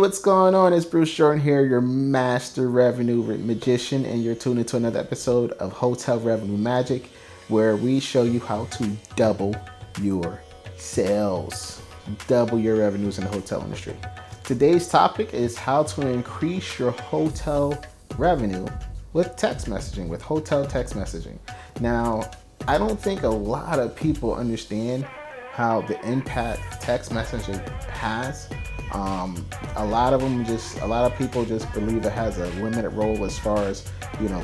what's going on? It's Bruce Jordan here, your master revenue magician, and you're tuned into another episode of Hotel Revenue Magic, where we show you how to double your sales, double your revenues in the hotel industry. Today's topic is how to increase your hotel revenue with text messaging, with hotel text messaging. Now, I don't think a lot of people understand how the impact text messaging has. A lot of people just believe it has a limited role as far as,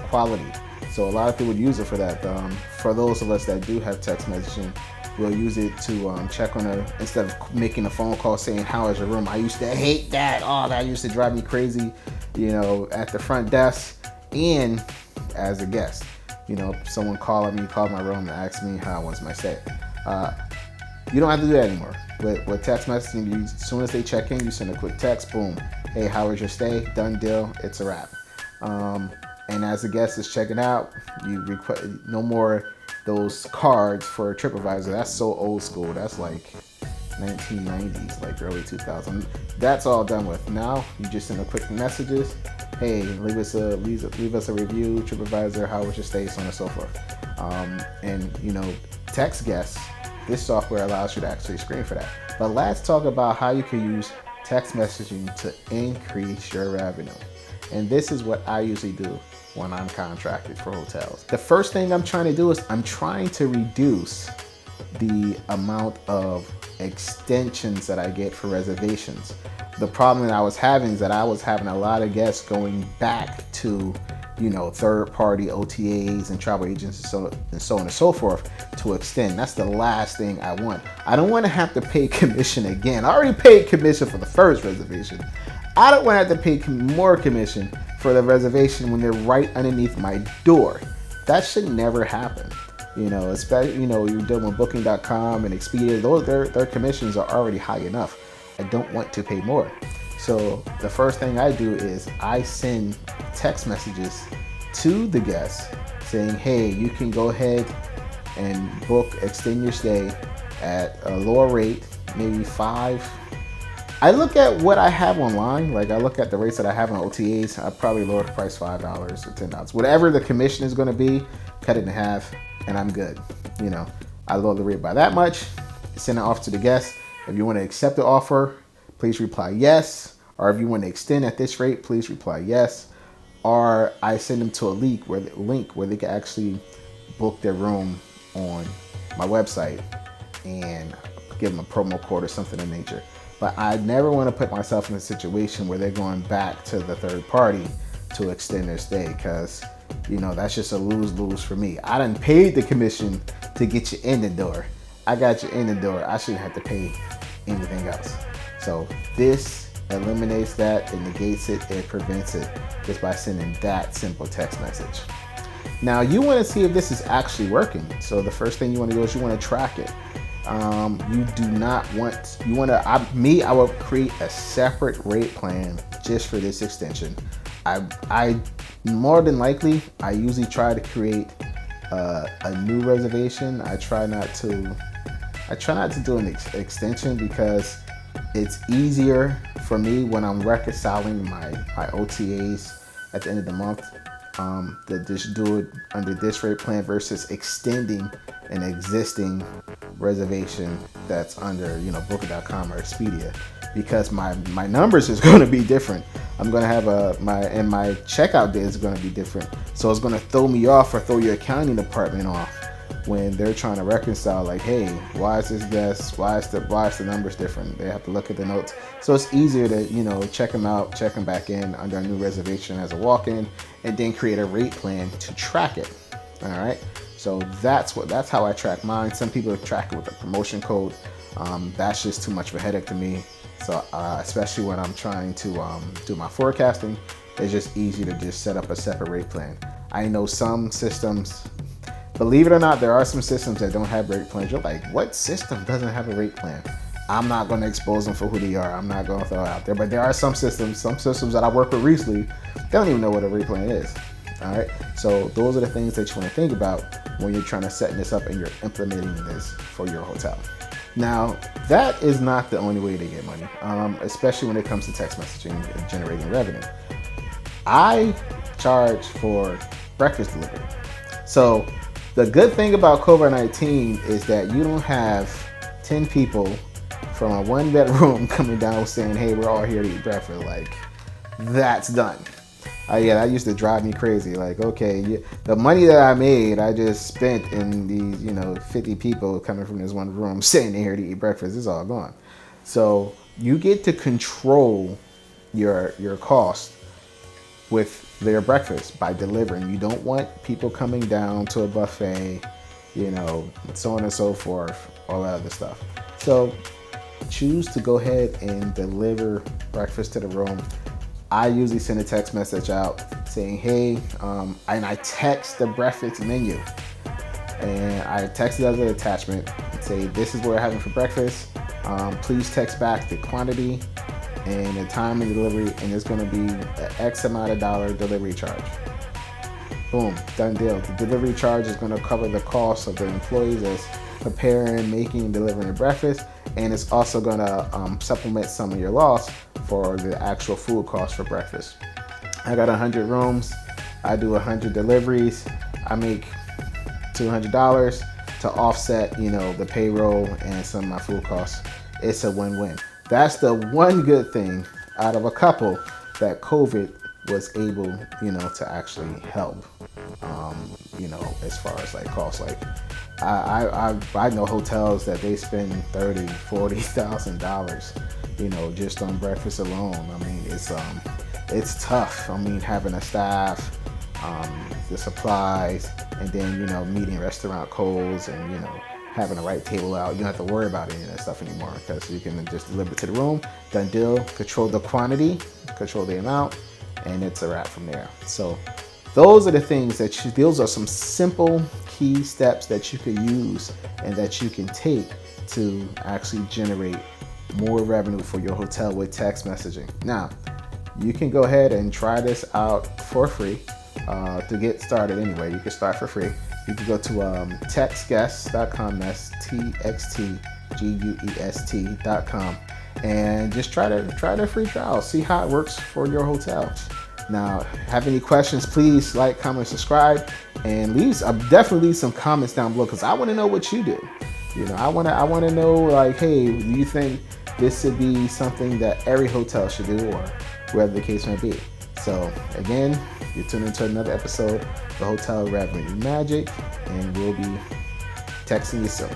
quality. So a lot of people use it for that. For those of us that do have text messaging, we'll use it to check on instead of making a phone call saying, how is your room? I used to hate that. Oh, that used to drive me crazy, at the front desk and as a guest. Someone called my room and asked me how was my stay. You don't have to do that anymore. With text messaging, as soon as they check in, you send a quick text, boom. Hey, how was your stay? Done deal, it's a wrap. And as the guest is checking out, you request no more those cards for TripAdvisor. That's so old school. That's like 1990s, like early 2000s. That's all done with. Now you just send a quick messages. Hey, leave us a review, TripAdvisor, how was your stay, so on and so forth. Text guests. This software allows you to actually screen for that. But let's talk about how you can use text messaging to increase your revenue. And this is what I usually do when I'm contracted for hotels. The first thing I'm trying to do is I'm trying to reduce the amount of extensions that I get for reservations. The problem that I was having is that I was having a lot of guests going back to third-party OTAs and travel agents and so on and so forth to extend. That's the last thing I want. I don't want to have to pay commission again. I already paid commission for the first reservation. I don't want to have to pay more commission for the reservation when they're right underneath my door. That should never happen. Especially, you're dealing with Booking.com and Expedia. Their commissions are already high enough. I don't want to pay more. So the first thing I do is I send text messages to the guests saying, hey, you can go ahead and extend your stay at a lower rate, maybe 5. I look at what I have online. Like I look at the rates that I have on OTAs. I probably lower the price $5 or $10. Whatever the commission is going to be, cut it in half and I'm good. I lower the rate by that much, send it off to the guests. If you want to accept the offer, please reply yes. Or if you want to extend at this rate, please reply yes. Or I send them to a link where they can actually book their room on my website and give them a promo code or something of nature. But I never want to put myself in a situation where they're going back to the third party to extend their stay, because that's just a lose-lose for me. I done paid the commission to get you in the door. I got you in the door. I shouldn't have to pay anything else. So this eliminates that, it negates it, it prevents it just by sending that simple text message. Now you want to see if this is actually working. So the first thing you want to do is you want to track it. I will create a separate rate plan just for this extension. I more than likely, I usually try to create a new reservation. I try not to do an extension because it's easier for me when I'm reconciling my OTAs at the end of the month to just do it under this rate plan versus extending an existing reservation that's under Booking.com or Expedia, because my numbers is going to be different. I'm going to have my checkout day is going to be different, so it's going to throw me off or throw your accounting department off when they're trying to reconcile, like, hey, why is the numbers different? They have to look at the notes. So it's easier to, check them out, check them back in under a new reservation as a walk-in, and then create a rate plan to track it. All right. So that's how I track mine. Some people track it with a promotion code. That's just too much of a headache to me. So especially when I'm trying to do my forecasting, it's just easy to just set up a separate rate plan. I know some systems, believe it or not, there are some systems that don't have rate plans. You're like, what system doesn't have a rate plan? I'm not going to expose them for who they are. I'm not going to throw it out there. But there are some systems that I work with recently, they don't even know what a rate plan is. All right. So those are the things that you want to think about when you're trying to set this up and you're implementing this for your hotel. Now, that is not the only way to get money, especially when it comes to text messaging and generating revenue. I charge for breakfast delivery. So the good thing about COVID-19 is that you don't have 10 people from a one bedroom coming down saying, hey, we're all here to eat breakfast. Like, that's done. Yeah, that used to drive me crazy. Like, okay, the money that I made, I just spent in these, 50 people coming from this one room sitting here to eat breakfast. It's all gone. So you get to control your cost with their breakfast by delivering. You don't want people coming down to a buffet, so on and so forth, all that other stuff. So choose to go ahead and deliver breakfast to the room. I usually send a text message out saying, hey, and I text the breakfast menu. And I text it as an attachment and say, this is what we're having for breakfast. Please text back the quantity and the time of delivery, and it's going to be an X amount of dollar delivery charge. Boom, done deal. The delivery charge is going to cover the cost of the employees that's preparing, making, and delivering the breakfast, and it's also going to supplement some of your loss for the actual food cost for breakfast. I got 100 rooms. I do 100 deliveries. I make $200 to offset, the payroll and some of my food costs. It's a win-win. That's the one good thing out of a couple that COVID was able, to actually help, as far as like costs. Like I know hotels that they spend $30,000, $40,000, just on breakfast alone. I mean, it's tough. I mean, having a staff, the supplies, and then, meeting restaurant codes and, having the right table out. You don't have to worry about any of that stuff anymore because you can just deliver it to the room, done deal, control the quantity, control the amount, and it's a wrap from there. So those are the things those are some simple key steps that you can use and that you can take to actually generate more revenue for your hotel with text messaging. Now, you can go ahead and try this out for free to get started anyway. You can start for free. You can go to textguest.com, that's TXTGUEST.com, and just try the free trial. See how it works for your hotel. Now, have any questions, please like, comment, subscribe, and definitely leave some comments down below because I want to know what you do. I want to know, like, hey, do you think this should be something that every hotel should do, or whatever the case may be? So again, you're tuned into another episode of the Hotel Revenue Magic, and we'll be texting you soon.